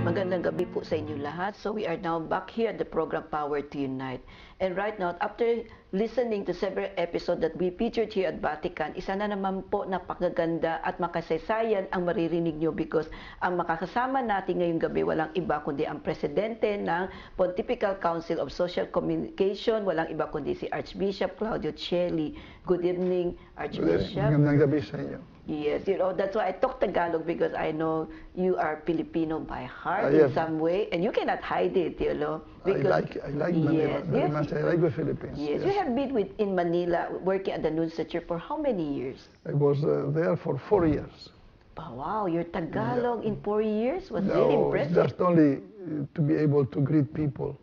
Magandang gabi po sa inyo lahat. So we are now back here at the program Power to Unite. And right now, after listening to several episodes that we featured here at Vatican, isa na naman po napakaganda at makasaysayan ang maririnig nyo because ang makakasama natin ngayong gabi walang iba kundi ang presidente ng Pontifical Council of Social Communication, walang iba kundi si Archbishop Claudio Celli. Good evening, Archbishop. Magandang gabi sa inyo. Yes, that's why I talk Tagalog because I know you are Filipino by heart in some way, and you cannot hide it, Because I like Manila very much. I like the Philippines. Yes, you have been in Manila working at the Nunciature for how many years? I was there for 4 years. Oh, wow, your Tagalog in 4 years was really impressive. Just only to be able to greet people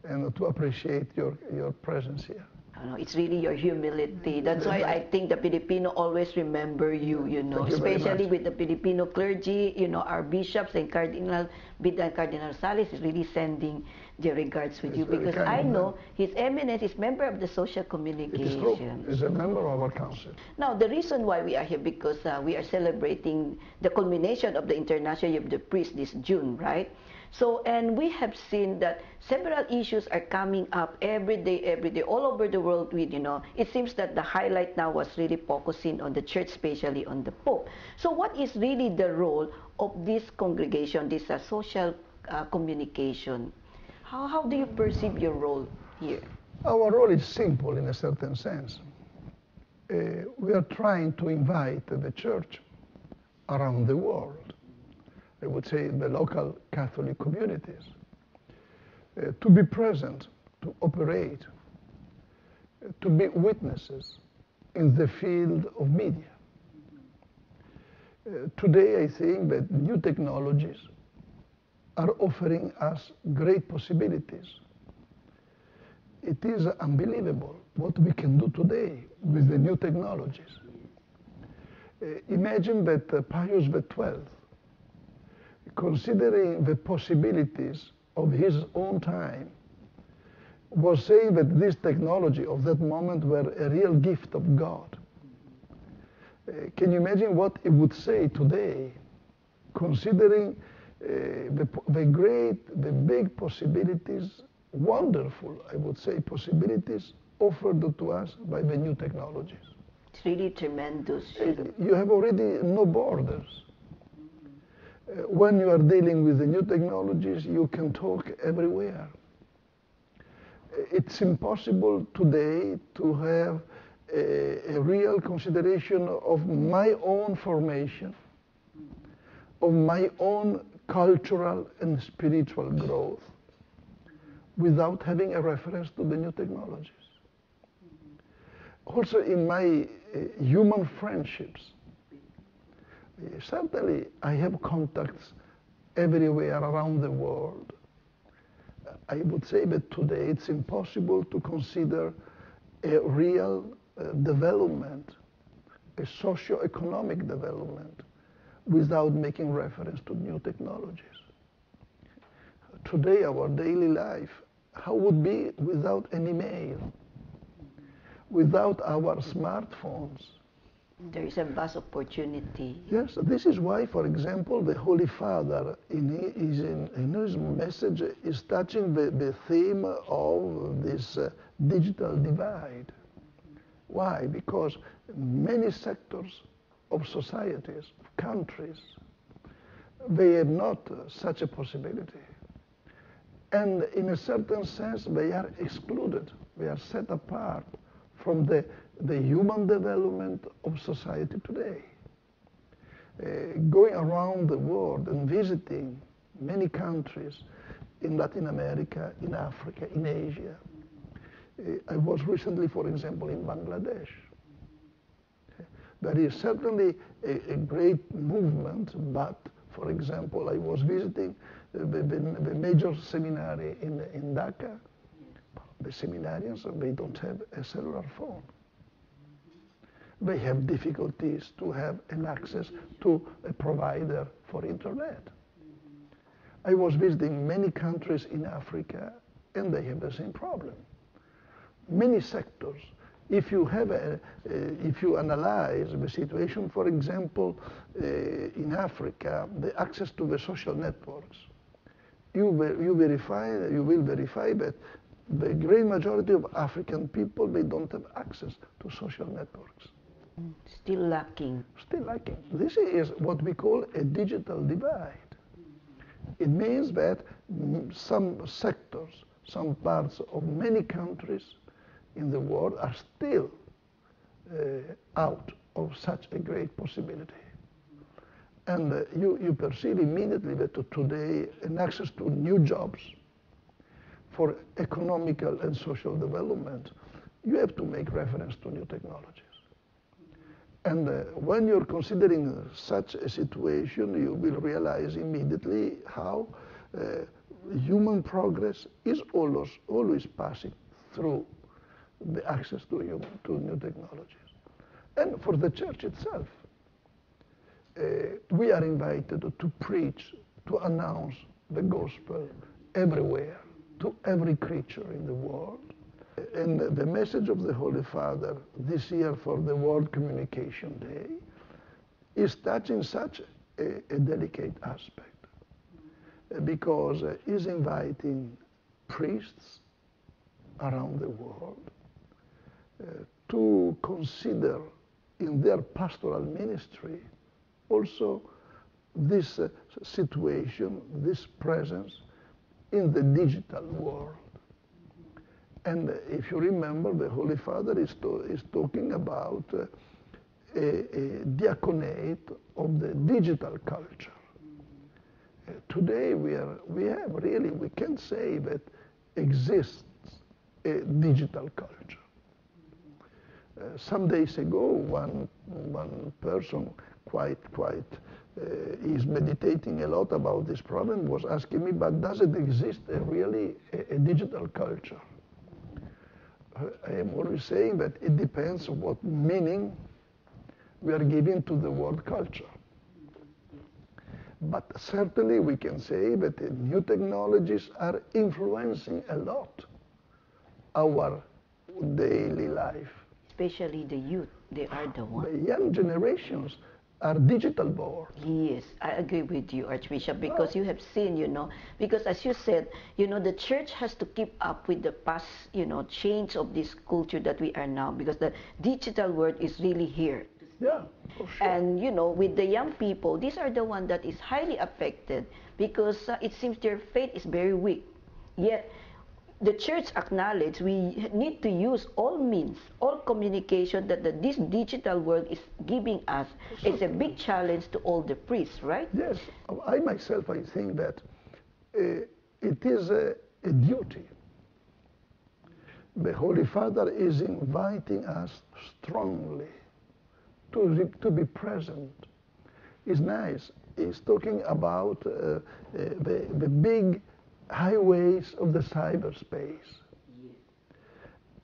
and to appreciate your presence here. It's really your humility. That's why I think the Filipino always remember you, especially with the Filipino clergy, our bishops and Cardinal Salis is really sending their regards with you because I know His Eminence is member of the Social Communication. It is true. He's a member of our council. Now, the reason why we are here because we are celebrating the culmination of the International Year of the Priest this June, right? So, and we have seen that several issues are coming up every day, all over the world with, it seems that the highlight now was really focusing on the church, especially on the Pope. So what is really the role of this congregation, this social communication? How do you perceive your role here? Our role is simple in a certain sense. We are trying to invite the church around the world, I would say the local Catholic communities, to be present, to operate, to be witnesses in the field of media. Today I think that new technologies are offering us great possibilities. It is unbelievable what we can do today with the new technologies. Imagine that Pius XII, considering the possibilities of his own time, was saying that this technology of that moment were a real gift of God. Can you imagine what he would say today, considering the big possibilities, wonderful, I would say, possibilities offered to us by the new technologies? It's really tremendous. You have already no borders. When you are dealing with the new technologies, you can talk everywhere. It's impossible today to have a real consideration of my own formation, of my own cultural and spiritual growth, without having a reference to the new technologies. Also in my human friendships, certainly I have contacts everywhere around the world. I would say that today it's impossible to consider a real development, a socio-economic development, without making reference to new technologies. Today our daily life, how would be without an email, without our smartphones? There is a vast opportunity. Yes, this is why, for example, the Holy Father in his message is touching the theme of this digital divide. Why? Because many sectors of societies, of countries, they have not such a possibility. And in a certain sense, they are excluded. They are set apart from the human development of society today. Going around the world and visiting many countries in Latin America, in Africa, in Asia. I was recently, for example, in Bangladesh. There is certainly a great movement, but, for example, I was visiting the major seminary in Dhaka. The seminarians, they don't have a cellular phone. They have difficulties to have an access to a provider for internet. I was visiting many countries in Africa, and they have the same problem. Many sectors. If you analyze the situation, for example, in Africa, the access to the social networks, you will verify that the great majority of African people, they don't have access to social networks. Still lacking. Still lacking. This is what we call a digital divide. It means that some sectors, some parts of many countries in the world are still out of such a great possibility. And you perceive immediately that today an access to new jobs for economical and social development, you have to make reference to new technologies. And when you're considering such a situation, you will realize immediately how human progress is always passing through the access to new technologies. And for the church itself, we are invited to preach, to announce the gospel everywhere, to every creature in the world. And the message of the Holy Father this year for the World Communication Day is touching such a delicate aspect, because he's inviting priests around the world to consider in their pastoral ministry also this situation, this presence in the digital world. And if you remember, the Holy Father is talking about a diaconate of the digital culture. Today we can say that exists a digital culture. Some days ago, one person is meditating a lot about this problem, was asking me, but does it exist really a digital culture? I am always saying that it depends on what meaning we are giving to the word culture. But certainly we can say that the new technologies are influencing a lot our daily life. Especially the youth, they are the ones. The young generations are digital born. Yes, I agree with you, Archbishop, because you have seen, because as you said, the church has to keep up with the past, change of this culture that we are now, because the digital world is really here. Yeah, for sure. And, with the young people, these are the ones that is highly affected, because it seems their faith is very weak. Yet, the church acknowledges we need to use all means, all communication that this digital world is giving us. It's a big challenge to all the priests, right? Yes, I think that it is a duty. The Holy Father is inviting us strongly to be present. It's nice. He's talking about the big highways of the cyberspace. Yes.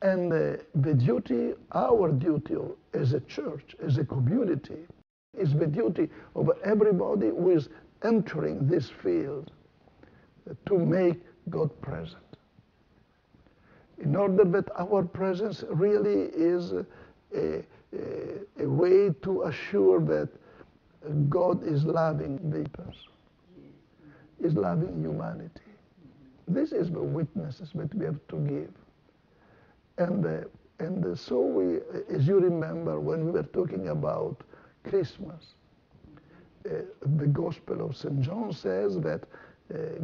And the duty, our duty as a church, as a community, is the duty of everybody who is entering this field to make God present. In order that our presence really is a way to assure that God is loving people, is loving humanity. This is the witnesses that we have to give. And so we, as you remember, when we were talking about Christmas, the Gospel of St. John says that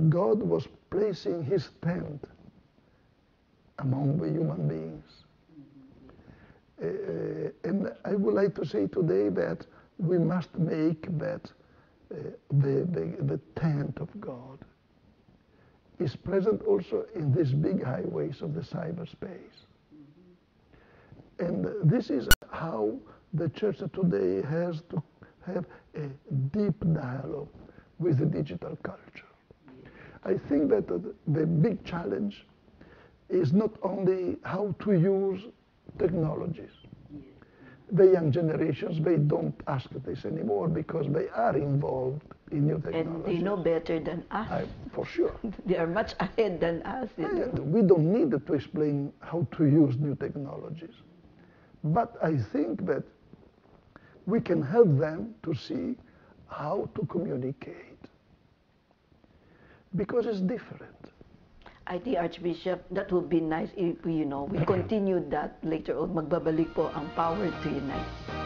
God was placing his tent among the human beings. And I would like to say today that we must make that the tent of God is present also in these big highways of the cyberspace. And this is how the church today has to have a deep dialogue with the digital culture. I think that the big challenge is not only how to use technologies. The young generations, they don't ask this anymore because they are involved in new technologies. And they know better than us. For sure. They are much ahead than us. We don't need to explain how to use new technologies. But I think that we can help them to see how to communicate. because it's different. I think, Archbishop, that would be nice if we continue that later on. Magbabalik po ang power to unite.